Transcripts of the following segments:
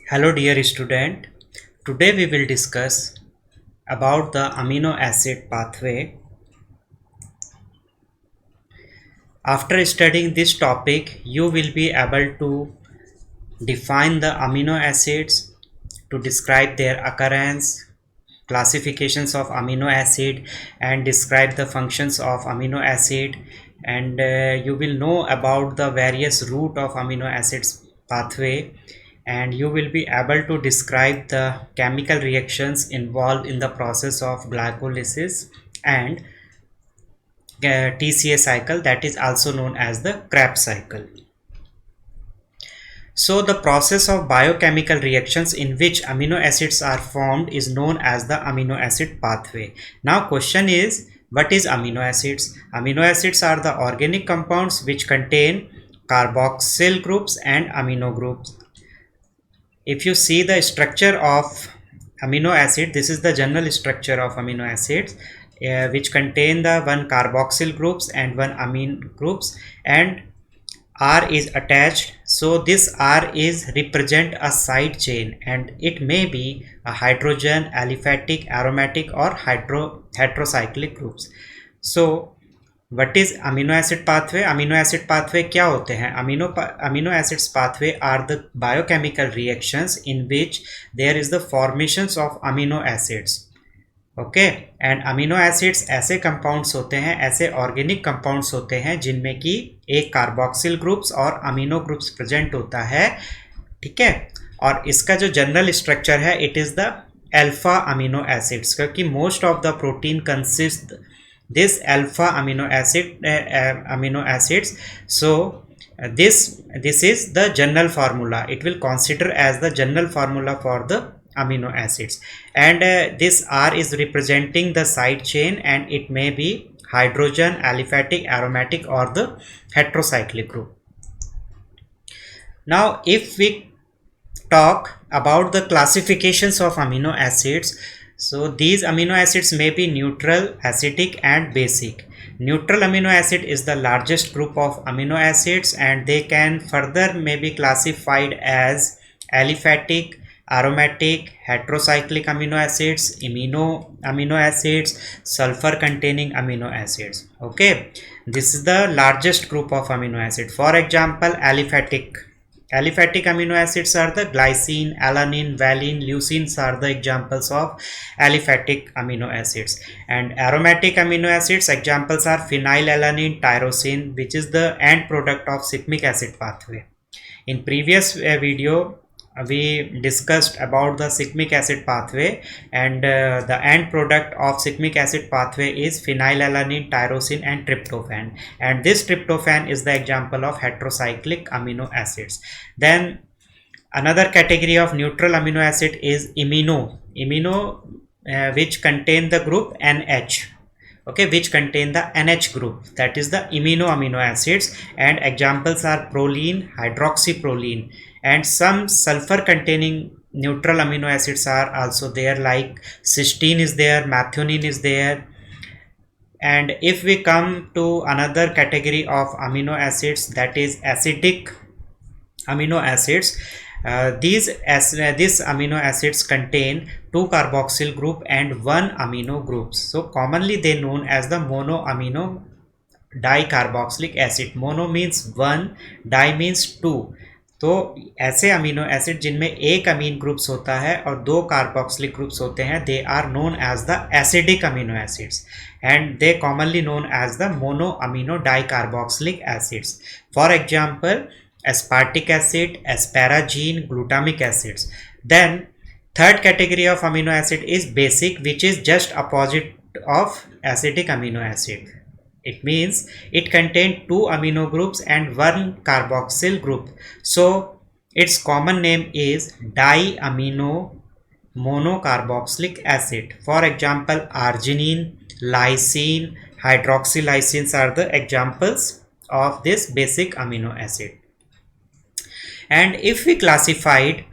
Hello dear student, today we will discuss about the amino acid pathway. After studying this topic, you will be able to define the amino acids, to describe their occurrence, classifications of amino acid and describe the functions of amino acid, and you will know about the various route of amino acids pathway, and you will be able to describe the chemical reactions involved in the process of glycolysis and TCA cycle, that is also known as the Krebs cycle. So the process of biochemical reactions in which amino acids are formed is known as the amino acid pathway. Now question is, what is amino acids? Amino acids are the organic compounds which contain carboxyl groups and amino groups. If you see the structure of amino acid, this is the general structure of amino acids, which contain the one carboxyl groups and one amine groups, and R is attached. So this R is represent a side chain, and it may be a hydrogen, aliphatic, aromatic or heterocyclic groups. So what is amino acid pathway? Amino acid pathway क्या होते हैं? Amino acids pathway are the biochemical reactions in which there is the formations of amino acids. Okay and amino acids ऐसे compounds होते हैं, ऐसे organic compounds होते हैं जिनमें कि एक कार्बोक्सिल ग्रुप्स और अमीनो ग्रुप्स प्रेजेंट होता है, ठीक है। और इसका जो जनरल स्ट्रक्चर है, it is the alpha amino acids, क्योंकि most of the protein consist this alpha amino acids. So this is the general formula. It will consider as the general formula for the amino acids, and this R is representing the side chain, and it may be hydrogen, aliphatic, aromatic or the heterocyclic group. Now if we talk about the classifications of amino acids, so these amino acids may be neutral, acidic and basic. Neutral amino acid is the largest group of amino acids, and they can further may be classified as aliphatic, aromatic, heterocyclic amino acids, amino acids, sulfur containing amino acids. Okay, this is the largest group of amino acids. For example, aliphatic amino acids are the glycine, alanine, valine, leucines are the examples of aliphatic amino acids. And aromatic amino acids examples are phenylalanine, tyrosine, which is the end product of cyclic acid pathway. In previous video we discussed about the cyclic acid pathway, and the end product of cyclic acid pathway is phenylalanine, tyrosine and tryptophan, and this tryptophan is the example of heterocyclic amino acids. Then another category of neutral amino acid is imino which contain the group NH, okay, which contain the NH group, that is the imino amino acids, and examples are proline, hydroxyproline, and some sulfur containing neutral amino acids are also there, like cysteine is there, methionine is there. And if we come to another category of amino acids, that is acidic amino acids, these amino acids contain two carboxyl group and one amino groups. So commonly they known as the monoamino dicarboxylic acid. Mono means one, di means two. तो ऐसे amino acid जिनमें एक अमीन groups होता है और दो carboxylic groups होते हैं, they are known as the acidic amino acids, and they commonly known as the mono amino dicarboxylic acids. For example aspartic acid, asparagine, glutamic acids. Then third category of amino acid is basic, which is just opposite of acidic amino acid. It means it contains two amino groups and one carboxyl group. So its common name is diamino monocarboxylic acid. For example, arginine, lysine, hydroxylysines are the examples of this basic amino acid. And if we classified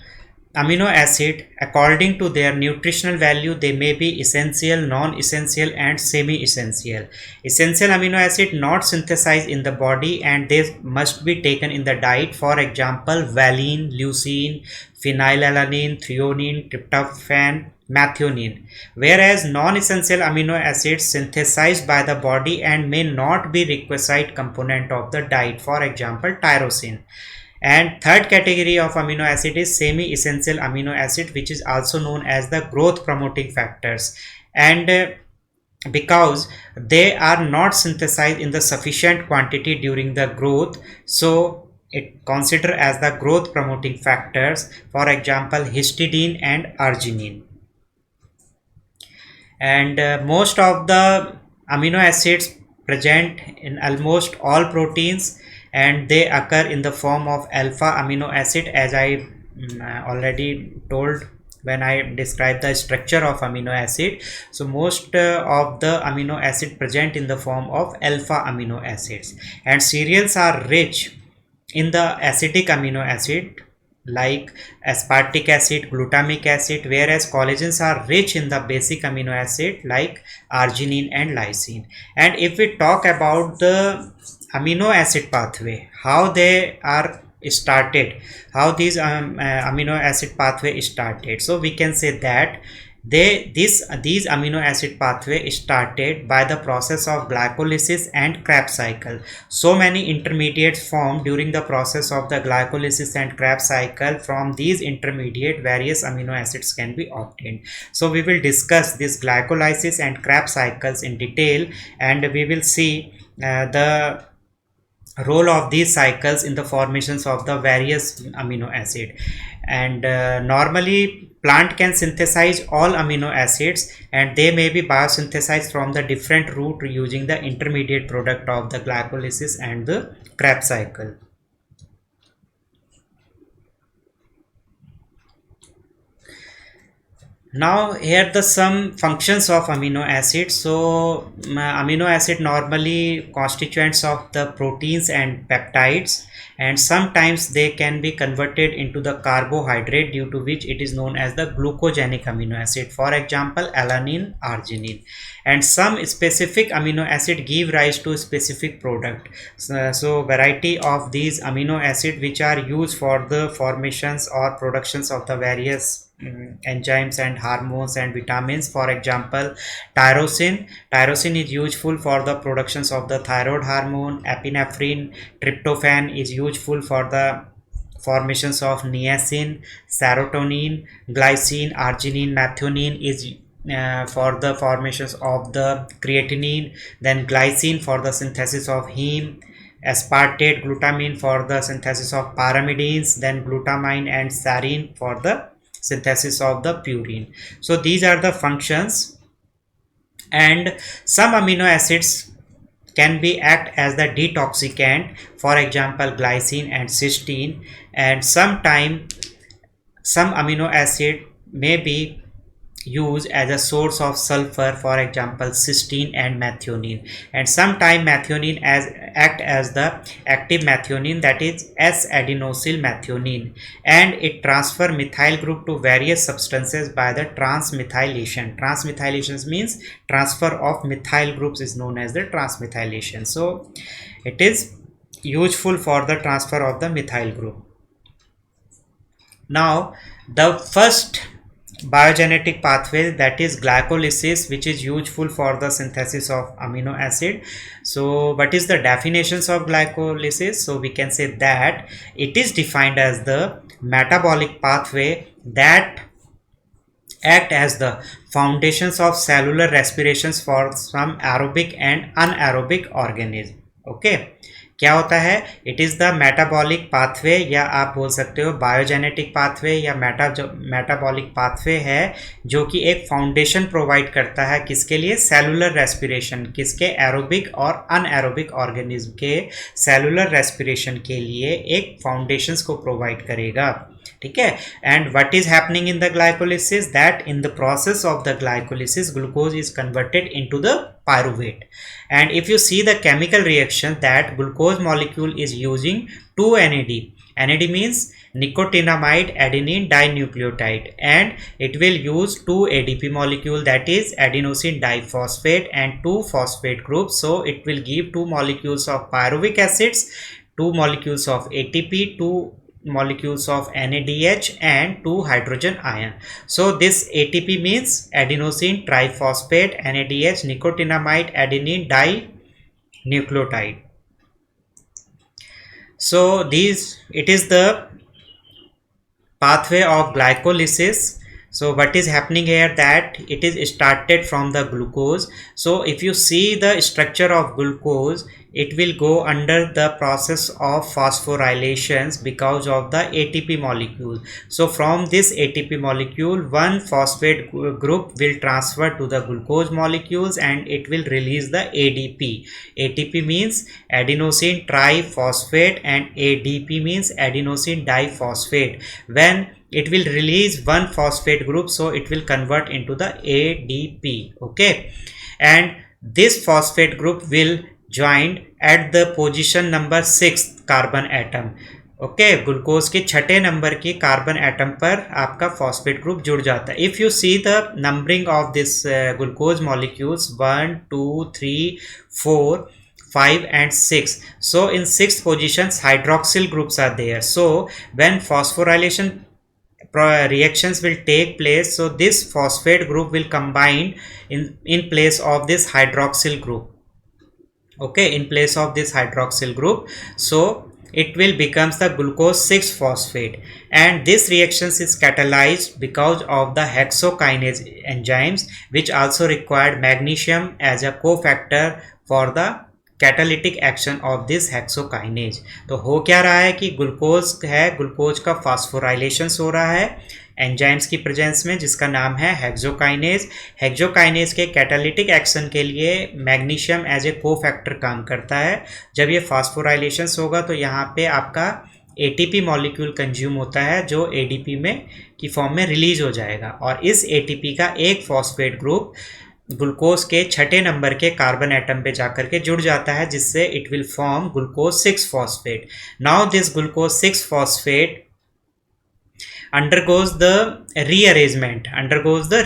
amino acid, according to their nutritional value, they may be essential, non-essential and semi-essential. Essential amino acid not synthesized in the body and they must be taken in the diet. For example, valine, leucine, phenylalanine, threonine, tryptophan, methionine. Whereas non-essential amino acids synthesized by the body and may not be requisite component of the diet. For example, tyrosine. And third category of amino acid is semi-essential amino acid, which is also known as the growth promoting factors. And because they are not synthesized in the sufficient quantity during the growth, so it considered as the growth promoting factors. For example, histidine and arginine. And most of the amino acids present in almost all proteins, and they occur in the form of alpha amino acid, as I already told when I described the structure of amino acid. So most of the amino acid present in the form of alpha amino acids, and cereals are rich in the acidic amino acid like aspartic acid, glutamic acid, whereas collagens are rich in the basic amino acid like arginine and lysine. And if we talk about the amino acid pathway, how they are started, how these amino acid pathway started, so we can say that these amino acid pathway started by the process of glycolysis and Krebs cycle. So many intermediates formed during the process of the glycolysis and Krebs cycle. From these intermediate, various amino acids can be obtained. So we will discuss this glycolysis and Krebs cycles in detail, and we will see the role of these cycles in the formations of the various amino acid. And normally plant can synthesize all amino acids, and they may be biosynthesized from the different route using the intermediate product of the glycolysis and the Krebs cycle. Now here the some functions of amino acids. So amino acid normally constituents of the proteins and peptides, and sometimes they can be converted into the carbohydrate, due to which it is known as the glucogenic amino acid. For example, alanine, arginine. And some specific amino acid give rise to a specific product. So variety of these amino acid which are used for the formations or productions of the various enzymes and hormones and vitamins. For example, tyrosine is useful for the productions of the thyroid hormone. Epinephrine, tryptophan is useful for the formations of niacin. Serotonin, glycine, arginine, methionine is for the formations of the creatinine. Then glycine for the synthesis of heme. Aspartate, glutamine for the synthesis of pyrimidines. Then glutamine and serine for the synthesis of the purine. So these are the functions. And some amino acids can be act as the detoxicant, for example glycine and cysteine. And sometime some amino acid may be used as a source of sulfur, for example cysteine and methionine. And sometimes methionine act as the active methionine, that is S-adenosyl methionine, and it transfer methyl group to various substances by the transmethylation. Transmethylation means transfer of methyl groups is known as the transmethylation. So it is useful for the transfer of the methyl group. Now the first biogenetic pathway, that is glycolysis, which is useful for the synthesis of amino acid. So what is the definitions of glycolysis? So we can say that it is defined as the metabolic pathway that act as the foundations of cellular respirations for some aerobic and anaerobic organism. Okay, क्या होता है? It is the metabolic pathway, या आप बोल सकते हो biogenetic pathway, या metabolic pathway है जो कि एक फाउंडेशन प्रोवाइड करता है किसके लिए? सेलुलर रेस्पिरेशन, किसके? एरोबिक और अनएरोबिक ऑर्गेनिज्म के सेलुलर रेस्पिरेशन के लिए एक फाउंडेशंस को प्रोवाइड करेगा. ठीक है. And what is happening in the glycolysis? That in the process of the glycolysis glucose is converted into the pyruvate. And if you see the chemical reaction, that glucose molecule is using 2 NAD. NAD means nicotinamide adenine dinucleotide, and it will use two ADP molecule, that is adenosine diphosphate and two phosphate groups. So it will give two molecules of pyruvic acids, two molecules of ATP, two molecules of NADH and two hydrogen ion. So this ATP means adenosine triphosphate, NADH nicotinamide adenine dinucleotide. So it is the pathway of glycolysis. So what is happening here, that it is started from the glucose. So if you see the structure of glucose, it will go under the process of phosphorylations because of the ATP molecule. So from this ATP molecule, one phosphate group will transfer to the glucose molecules and it will release the ADP. ATP means adenosine triphosphate and ADP means adenosine diphosphate. When it will release one phosphate group, so it will convert into the ADP. Okay, and this phosphate group will join at the position number 6 carbon atom. Okay, glucose के छठे number के carbon atom पर आपका phosphate group जुड़ जाता है. If you see the numbering of this glucose molecules 1 2 3 4 5 and 6. So in sixth positions hydroxyl groups are there. So when phosphorylation reactions will take place, so this phosphate group will combine in place of this hydroxyl group. Okay, in place of this hydroxyl group, so it will becomes the glucose 6 phosphate, and this reactions is catalyzed because of the hexokinase enzymes, which also required magnesium as a cofactor for the catalytic action of this hexokinase. तो हो क्या रहा है कि glucose है, glucose का phosphorylation हो रहा है एंजाइम्स की प्रेजेंस में, जिसका नाम है हेक्सोकाइनेज. हेक्सोकाइनेज के कैटालिटिक एक्शन के लिए मैग्नीशियम एज ए कोफैक्टर काम करता है. जब ये फास्फोराइलेशन होगा तो यहाँ पे आपका एटीपी मॉलिक्यूल कंज्यूम होता है जो एडीपी में की फॉर्म में रिलीज हो जाएगा, और इस एटीपी का एक फॉस्फेट ग्रुप ग्लूकोज के छठे नंबर के कार्बन एटम पे जाकर के जुड़ जाता है, जिससे it will form glucose 6 phosphate. Now this glucose 6 phosphate undergoes the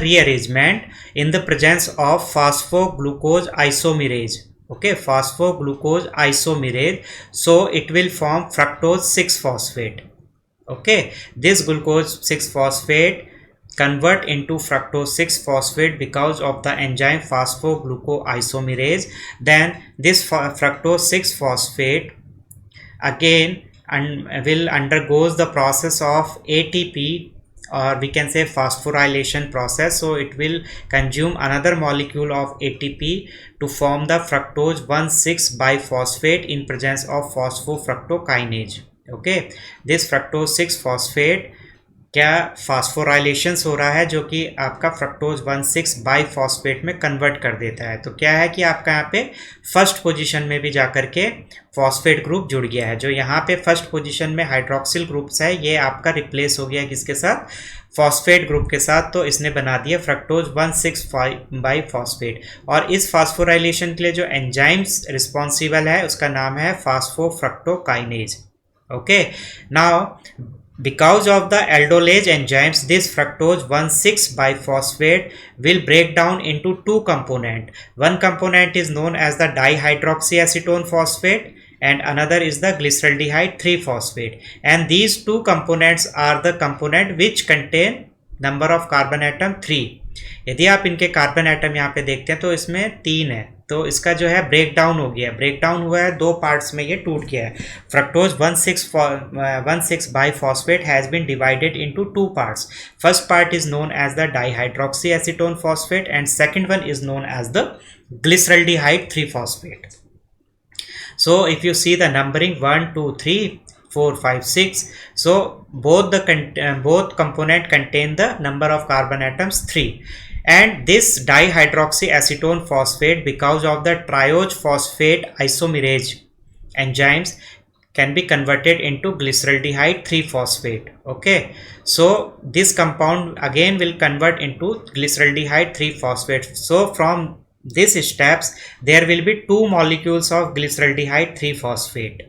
rearrangement in the presence of phosphoglucose isomerase. Okay, phosphoglucose isomerase, so it will form fructose 6 phosphate. Okay, this glucose 6 phosphate convert into fructose 6 phosphate because of the enzyme phosphoglucoisomerase. Then this fructose 6 phosphate again will undergoes the process of ATP, or we can say phosphorylation process. So it will consume another molecule of ATP to form the fructose 1,6 biphosphate in presence of phosphofructokinase. Okay, this fructose 6 phosphate क्या phosphorylation हो रहा है, जो कि आपका fructose 1,6 biphosphate में convert कर देता है. तो क्या है कि आपका यहाँ पे फर्स्ट पोजीशन में भी जाकर के फॉस्फेट ग्रुप जुड़ गया है. जो यहाँ पे फर्स्ट पोजीशन में हाइड्रोक्सिल ग्रुप्स है, ये आपका रिप्लेस हो गया किसके साथ, फॉस्फेट ग्रुप के साथ. तो इसने बना दिया फ्रक्टोज 1,6 बाईफॉस्फेट. और इस फास्फोराइलेशन के लिए जो एंजाइम्स रिस्पॉन्सिबल है उसका नाम है phosphofructokinase. Okay, now because of the aldolase enzymes, this fructose 1,6 biphosphate will break down into two components. One component is known as the dihydroxyacetone phosphate and another is the glyceraldehyde 3 phosphate, and these two components are the component which contain number of carbon atom 3. यदि आप इनके carbon atom यहाँ पे देखते हैं तो इसमें 3 है. तो इसका जो है ब्रेक डाउन हो गया, ब्रेक डाउन हुआ है, दो पार्ट्स में ये टूट गया है. Fructose 1,6 bisphosphate has been divided into two parts. First part is known as the dihydroxyacetone phosphate and second one is known as the glyceraldehyde 3 phosphate. So if you see the numbering 1 2 3 4 5 6, so both component contain the number of carbon atoms 3. And this dihydroxyacetone phosphate, because of the triose phosphate isomerase enzymes, can be converted into glyceraldehyde 3 phosphate. Okay, so this compound again will convert into glyceraldehyde 3 phosphate. So from these steps there will be two molecules of glyceraldehyde 3 phosphate.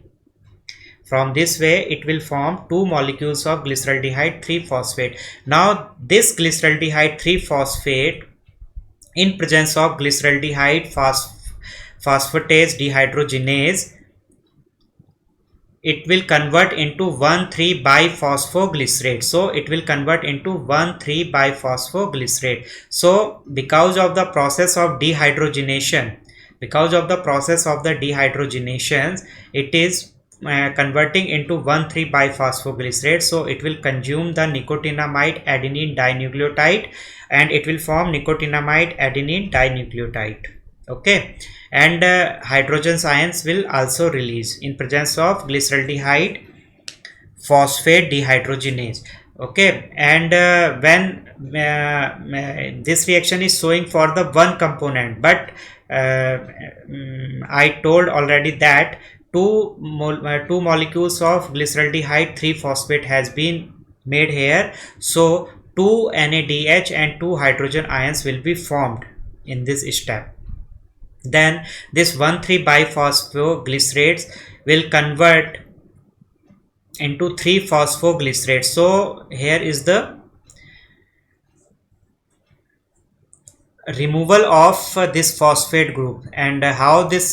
From this way, it will form two molecules of glyceraldehyde 3-phosphate. Now, this glyceraldehyde 3-phosphate in presence of glyceraldehyde phosphatase dehydrogenase, it will convert into 1,3-biphosphoglycerate. So it will convert into 1,3-biphosphoglycerate. So because of the process of dehydrogenation, it is converting into 1,3-biphosphoglycerate. So it will consume the nicotinamide adenine dinucleotide and it will form nicotinamide adenine dinucleotide. Okay, and hydrogen ions will also release in presence of glyceraldehyde phosphate dehydrogenase. Okay, and when this reaction is showing for the one component, but I told already that two molecules of glyceraldehyde 3-phosphate has been made here. So 2 NADH and 2 hydrogen ions will be formed in this step. Then this 1,3-biphosphoglycerates will convert into 3-phosphoglycerates. So here is the removal of this phosphate group, and how this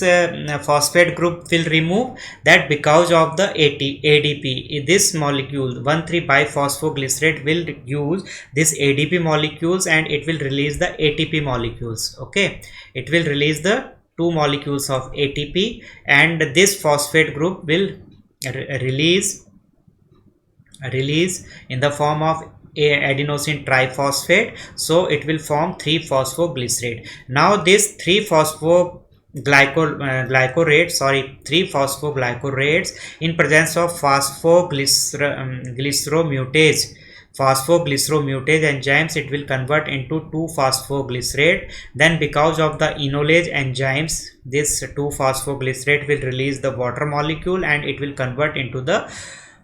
phosphate group will remove that, because of the ADP. This molecule 1,3-biphosphoglycerate will use this ADP molecules and it will release the ATP molecules. Okay, it will release the two molecules of ATP and this phosphate group will release in the form of adenosine triphosphate. So it will form 3-phosphoglycerate. Now this 3-phosphoglycorates in presence of phosphoglyceromutase enzymes, it will convert into 2-phosphoglycerate. Then because of the enolase enzymes, this 2-phosphoglycerate will release the water molecule and it will convert into the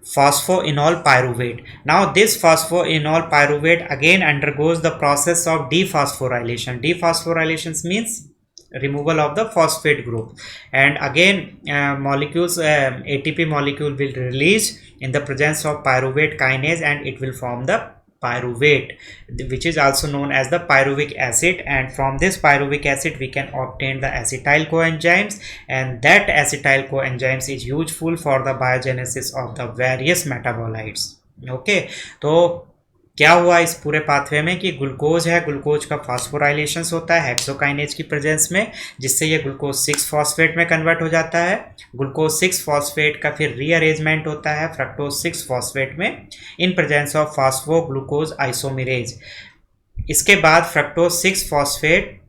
phosphoenol pyruvate. Now this phosphoenol pyruvate again undergoes the process of dephosphorylation. Dephosphorylation means removal of the phosphate group, and again ATP molecule will release in the presence of pyruvate kinase and it will form the pyruvate, which is also known as the pyruvic acid, and from this pyruvic acid we can obtain the acetyl coenzymes, and that acetyl coenzymes is useful for the biogenesis of the various metabolites. Okay, तो क्या हुआ इस पूरे pathway में कि glucose है, glucose का phosphorylation होता है हेक्सोकाइनेज की प्रेजेंस में, जिससे ये ग्लूकोज 6 फॉस्फेट में कन्वर्ट हो जाता है। ग्लूकोज 6 फॉस्फेट का फिर रीअरेंजमेंट होता है फ्रक्टोज 6 फॉस्फेट में इन presence of phospho glucose isomerase. इसके बाद फ्रक्टोज 6 फॉस्फेट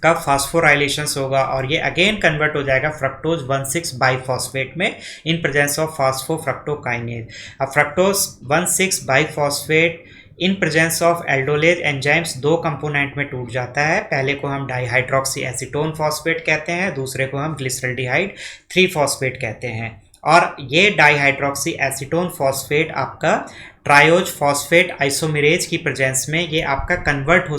का फॉस्फोराइलेशन होगा और ये अगेन कन्वर्ट हो जाएगा फ्रक्टोज 1,6 बाइफॉस्फेट में इन प्रेजेंस ऑफ फॉस्फोफ्रक्टोकाइनेज। अब fructose 1,6 bisphosphate in presence of aldolase enzymes दो कंपोनेंट में टूट जाता है। पहले को हम डाईहाइड्रोक्सी एसीटोन फॉस्फेट कहते हैं, दूसरे को हम ग्लिसरल्डिहाइड 3 फॉस्फेट कहते हैं। और ये डाईहाइड्रोक्सी एसीटोन फॉस्फेट आपका ट्रायोज फॉस्फेट आइसोमेरेज की प्रेजेंस में ये आपका कन्वर्ट हो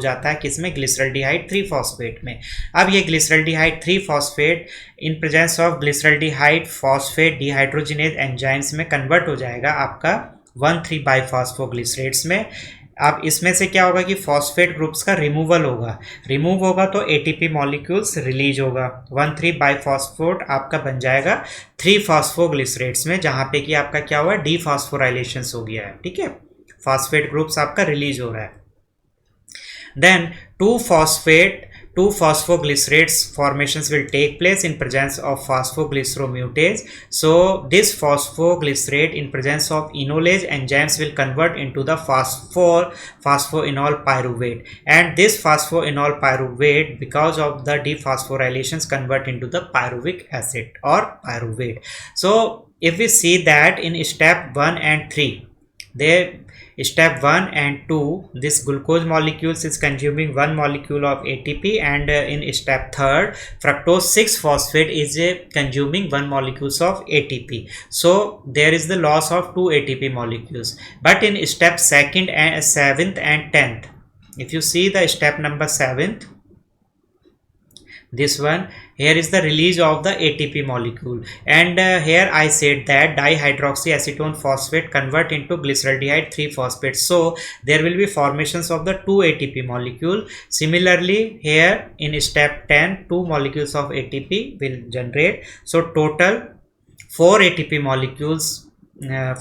जाता है किसमें, ग्लिसरल्डिहाइड 3 फॉस्फेट में। अब ये glyceraldehyde 3 phosphate in presence of glyceraldehyde phosphate dehydrogenase enzymes में कन्वर्ट हो जाएगा आपका 1,3 बाइफॉस्फोग्लिसरेट्स में। अब इसमें से क्या होगा कि फॉस्फेट ग्रुप्स का रिमूवल होगा, रिमूव होगा तो एटीपी मॉलिक्यूल्स रिलीज होगा, 1,3 बाइफॉस्फोट आपका बन जाएगा 3 फॉस्फोग्लिसरेट्स में, जहाँ पे कि आपका क्या हुआ, डीफॉस्फोराइलेशन हो गया है। ठीक है, फॉस्फेट ग्रुप्स आपका रिलीज हो रहा है। Then 2 phosphoglycerates formations will take place in presence of phosphoglyceromutase. So this phosphoglycerate in presence of enolase enzymes will convert into the phosphoenol pyruvate, and this phosphoenol pyruvate because of the dephosphorylations convert into the pyruvic acid or pyruvate. So if we see that in step 1 and 3, there step 1 and 2 this glucose molecules is consuming one molecule of ATP, and in step 3 fructose 6 phosphate is consuming one molecules of ATP. So there is the loss of 2 ATP molecules. But in step 2nd and 7th and 10th, if you see the step number 7th, this one, here is the release of the ATP molecule. And here I said that dihydroxyacetone phosphate convert into glyceraldehyde 3-phosphate, so there will be formations of the 2 ATP molecule. Similarly here in step 10, 2 molecules of ATP will generate, so total 4 ATP molecules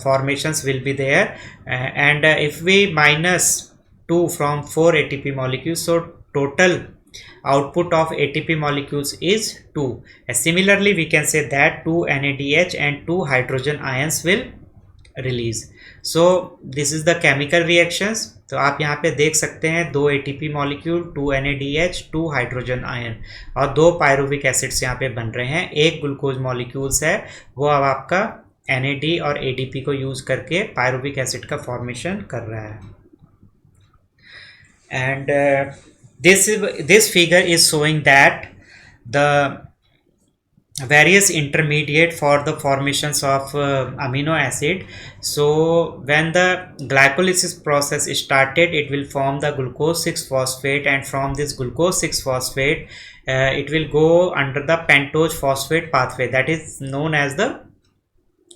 formations will be there. And if we minus 2 from 4 ATP molecules, so total output of ATP molecules is 2. Similarly we can say that 2 NADH and 2 hydrogen ions will release. So this is the chemical reactions. तो आप यहाँ पे देख सकते हैं 2 ATP molecule, 2 NADH, 2 hydrogen ion और 2 pyruvic acids यहाँ पे बन रहे हैं. एक ग्लूकोज मॉलिक्यूल्स है, वो अब आपका NAD और ADP को यूज करके पायरुविक एसिड का फॉर्मेशन कर रहा है. And this figure is showing that the various intermediate for the formations of amino acid. So when the glycolysis process is started, it will form the glucose 6-phosphate, and from this glucose 6-phosphate it will go under the pentose phosphate pathway, that is known as the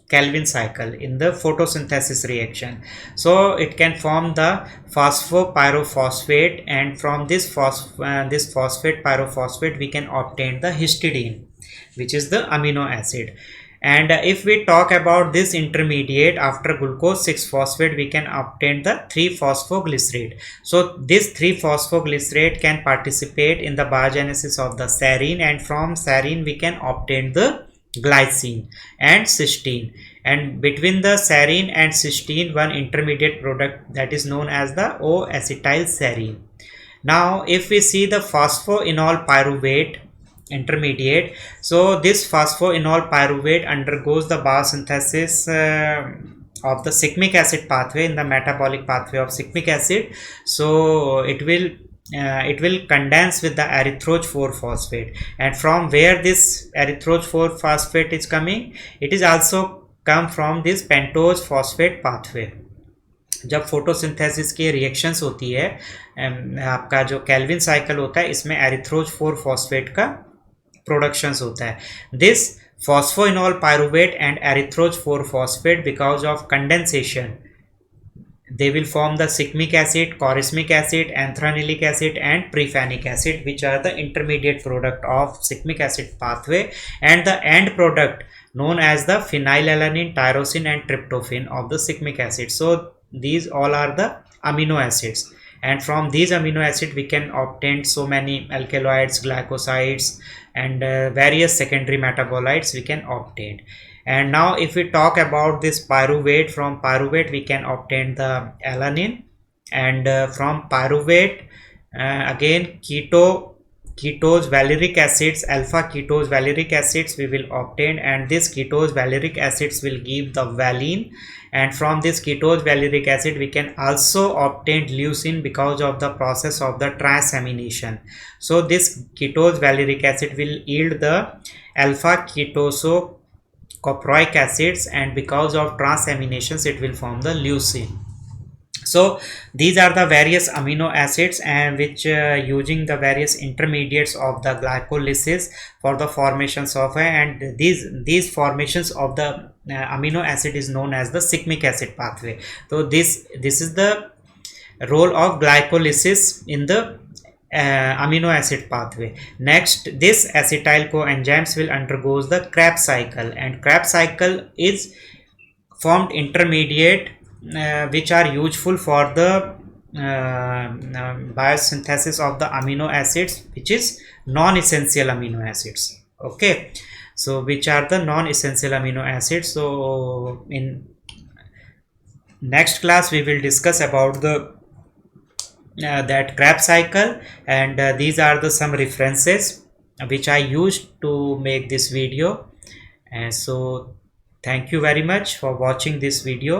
Calvin cycle in the photosynthesis reaction. So it can form the phosphopyrophosphate, and from this phosphate pyrophosphate we can obtain the histidine, which is the amino acid. And if we talk about this intermediate after glucose 6-phosphate, we can obtain the 3-phosphoglycerate. So this 3-phosphoglycerate can participate in the biogenesis of the serine, and from serine we can obtain the glycine and cysteine, and between the serine and cysteine one intermediate product that is known as the O-acetylserine. Now if we see the phosphoenol pyruvate intermediate, so this phosphoenol pyruvate undergoes the biosynthesis of the cyclic acid pathway in the metabolic pathway of cyclic acid. So it will condense with the erythroid 4-phosphate, and from where this erythroid 4-phosphate is coming, it is also come from this pentose phosphate pathway. जब photosynthesis की reactions होती है, आपका जो Calvin cycle होता है, इसमें erythrose 4-phosphate का प्रोडक्शंस होता है. This phosphoenol pyruvate and erythroid 4-phosphate, because of condensation they will form the cyclic acid, chorismic acid, anthranilic acid and prephenic acid, which are the intermediate product of cyclic acid pathway, and the end product known as the phenylalanine, tyrosine and tryptophan of the cyclic acid. So these all are the amino acids, and from these amino acids we can obtain so many alkaloids, glycosides and various secondary metabolites we can obtain. And now if we talk about this pyruvate, from pyruvate we can obtain the alanine, and from pyruvate again ketose valeric acids, alpha ketose valeric acids we will obtain, and this ketose valeric acids will give the valine, and from this ketose valeric acid we can also obtain leucine because of the process of the transamination. So this ketose valeric acid will yield the alpha ketoso coproic acids, and because of transaminations it will form the leucine. So these are the various amino acids, and which using the various intermediates of the glycolysis for the formations of and these formations of the amino acid is known as the cyclic acid pathway. So this is the role of glycolysis in the amino acid pathway. Next, this acetyl coenzymes will undergoes the Krebs cycle, and Krebs cycle is formed intermediate which are useful for the biosynthesis of the amino acids, which is non-essential amino acids. Okay, so which are the non-essential amino acids. So in next class we will discuss about the that Krebs cycle, and these are the some references which I used to make this video. And so thank you very much for watching this video.